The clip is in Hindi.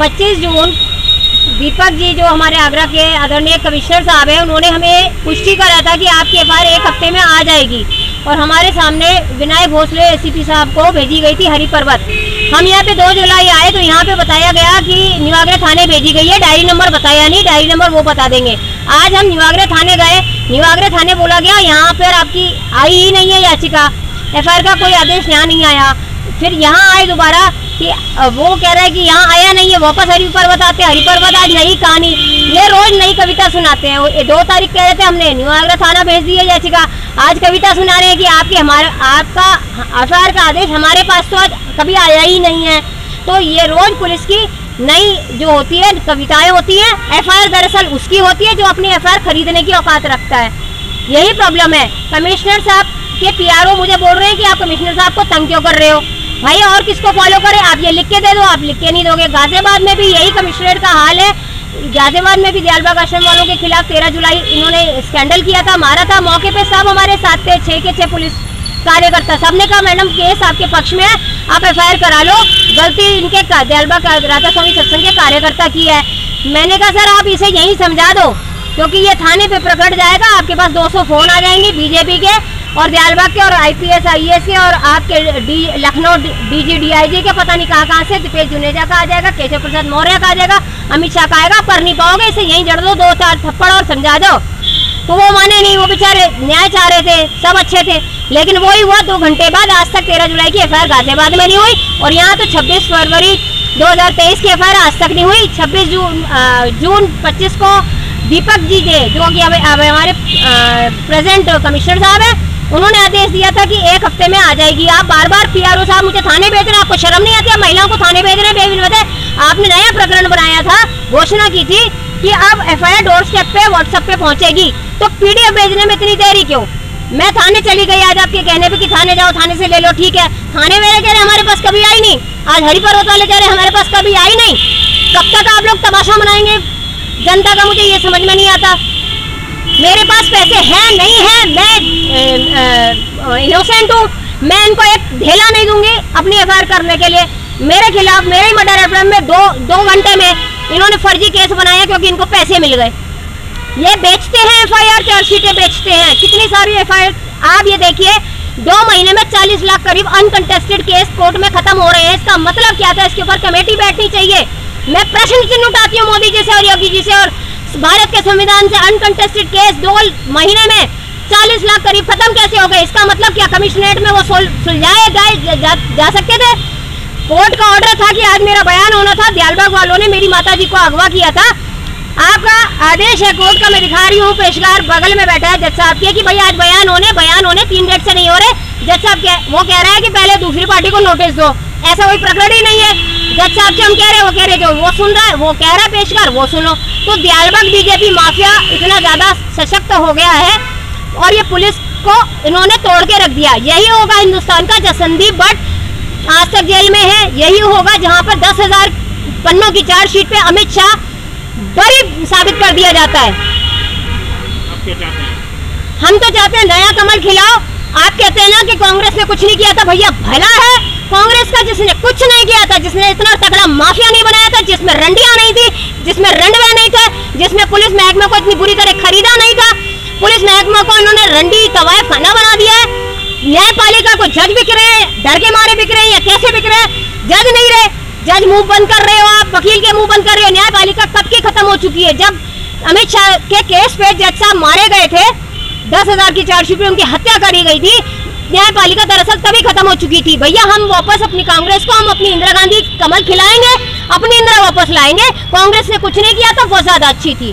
25 जून दीपक जी जो हमारे आगरा के आदरणीय कमिश्नर साहब हैं, उन्होंने हमें पुष्टि करा था कि आपकी एफआईआर 1 हफ्ते में आ जाएगी और हमारे सामने विनायक भोसले एसीपी साहब को भेजी गई थी हरी पर्वत। हम यहाँ पे 2 जुलाई आए तो यहाँ पे बताया गया कि निवागरे थाने भेजी गई है, डायरी नंबर बताया नहीं, डायरी नंबर वो बता देंगे। आज हम निवागरे थाने गए, निवागरे थाने बोला गया यहाँ पर आपकी आई ही नहीं है याचिका, एफआईआर का कोई आदेश यहाँ नहीं आया। फिर यहाँ आए दोबारा कि वो कह रहा है कि यहाँ आया नहीं है, वापस हरी पर्वत आते हैं, हरी पर्वत आज नई कहानी, ये रोज नई कविता सुनाते हैं। 2 तारीख कह रहे थे हमने निवागरा थाना भेज दी है याचिका, आज कविता सुना रहे हैं कि आपका एफआईआर का आदेश हमारे पास तो आज कभी आया ही नहीं है। तो ये रोज पुलिस की नई जो होती है कविताएं होती है, एफआईआर दरअसल उसकी होती है जो अपनी एफआईआर खरीदने की औकात रखता है। यही प्रॉब्लम है। कमिश्नर साहब के पीआरओ मुझे बोल रहे हैं कि आप कमिश्नर साहब को तंग क्यों कर रहे हो। भाई और किसको फॉलो करें, आप ये लिख के दे दो, आप लिख के नहीं दोगे। गाजियाबाद में भी यही कमिश्नरेट का हाल है। गाजियाबाद में भी दयालबाग आश्रम वालों के खिलाफ 13 जुलाई इन्होंने स्कैंडल किया था, मारा था। मौके पे सब हमारे साथ थे, 6 के 6 पुलिस कार्यकर्ता। सबने कहा मैडम केस आपके पक्ष में है, आप एफआईआर करा लो, गलती इनके दयालबाग राधा स्वामी सत्संग के कार्यकर्ता की है। मैंने कहा सर आप इसे यही समझा दो, क्योंकि ये थाने पे प्रकट जाएगा, आपके पास 200 फोन आ जाएंगे बीजेपी के और दयालबाग के और आईपीएस आईएएस के और आपके लखनऊ डीजी डीआईजी के, पता नहीं कहाँ से, दिपेश जुनेजा का आ जाएगा, केशव प्रसाद मौर्य का आ जाएगा, अमित शाह का आएगा। आप कर नहीं पाओगे, इसे यहीं जड़ दो, 2-4 थप्पड़ और समझा दो। तो वो माने नहीं, वो बेचारे न्याय चाह रहे थे, सब अच्छे थे, लेकिन वही हुआ 2 घंटे बाद। आज तक 13 जुलाई की एफआईआर गाजियाबाद में नहीं हुई और यहाँ तो 26 फरवरी 2023 की एफआईआर आज तक नहीं हुई। 26 जून 25 को दीपक जी थे जो कि हमारे प्रेजेंट कमिश्नर साहब हैं, उन्होंने आदेश दिया था कि 1 हफ्ते में आ जाएगी। आप बार बार पीआरओ साहब मुझे थाने भेज रहे हैं, आपको शर्म नहीं आती? महिलाओं को थाने भेज रहे हैं बेवजह। आपने नया प्रकरण बनाया था, घोषणा की थी कि अब एफआईआर डोर स्टेप पे व्हाट्सएप पे पहुंचेगी, तो पीडीएफ भेजने में इतनी देरी क्यों? मैं थाने चली गई आज आपके कहने पे कि थाने जाओ, थाने से ले लो, ठीक है। थाने वाले कह रहे हमारे पास कभी आई नहीं, आज हरी पर्वत वाले कह रहे हमारे पास कभी आई नहीं। कब तक आप लोग तमाशा मनाएंगे जनता का, मुझे ये समझ में नहीं आता। मेरे पास पैसे हैं नहीं है, मैं इनोसेंट हूँ, मैं इनको एक ढेला नहीं दूंगी अपनी एफआईआर करने के लिए। मेरे खिलाफ मेरे ही मर्डर एफआईआर में दो घंटे में इन्होंने फर्जी केस बनाया क्योंकि इनको पैसे मिल गए। ये बेचते हैं एफआईआर, चार्जशीटें बेचते हैं, कितनी सारी एफआईआर। आप ये देखिए 2 महीने में 40 लाख करीब अनकंटेस्टेड केस कोर्ट में खत्म हो रहे हैं। इसका मतलब क्या था? इसके ऊपर कमेटी बैठनी चाहिए। मैं प्रश्न चिन्ह उठाती हूँ मोदी जी से और योगी जी से, और भारत के संविधान से अनकंटेस्टेड केस 2 महीने में 40 लाख करीब खत्म कैसे हो गए? इसका मतलब क्या कमिश्नरेट में वो सुलझाए जा सकते थे? कोर्ट का ऑर्डर था कि आज मेरा बयान होना था, दयालबाग वालों ने मेरी माताजी को अगवा किया था। आपका आदेश है कोर्ट का, मैं दिखा रही हूँ, पेशकार बगल में बैठा है जज साहब के कि भाई आज बयान होने 3 डेट से नहीं हो रहे। जज साहब वो कह रहा है कि पहले दूसरी पार्टी को नोटिस दो, ऐसा कोई प्रकरण ही नहीं है। जज साहब से हम कह रहे हैं, वो कह रहे जो वो सुन रहा है, वो कह रहा है पेशकार वो सुनो। तो दयालबाग बीजेपी माफिया इतना ज्यादा सशक्त हो गया है और ये पुलिस को इन्होंने तोड़ के रख दिया। यही होगा हिंदुस्तान का, जब संदीप भट्ट आज तक जेल में है, यही होगा जहां पर 10,000 पन्नों की चार्जशीट पे अमित शाह बरी साबित कर दिया जाता है। आप क्या चाहते हैं? हम तो चाहते हैं नया कमल खिलाओ। आप कहते हैं ना कि कांग्रेस ने कुछ नहीं किया था, भैया भला है कांग्रेस का जिसने कुछ नहीं किया था, जिसने इतना तगड़ा माफिया नहीं बनाया था, जिसमें रंडियां नहीं थी, जिसमें रंडवे नहीं थे, जिसमें पुलिस महकमे को इतनी बुरी तरह खरीदा नहीं था। पुलिस महकमा को इन्होंने रंडी तवायफ खाना बना दिया है। न्यायपालिका को जज बिक रहे हैं, डर के मारे बिक रहे हैं या कैसे बिक रहे हैं? जज नहीं रहे, जज मुंह बंद कर रहे हो आप, वकील के मुंह बंद कर रहे हो। न्यायपालिका कब की खत्म हो चुकी है? जब अमित शाह के केस पे जज साहब मारे गए थे, 10,000 की चार्जशीट पे उनकी हत्या करी गई थी, न्यायपालिका दरअसल तभी खत्म हो चुकी थी। भैया हम वापस अपनी कांग्रेस को, हम अपनी इंदिरा गांधी कमल खिलाएंगे, अपनी इंदिरा वापस लाएंगे। कांग्रेस ने कुछ नहीं किया था, वो ज्यादा अच्छी थी।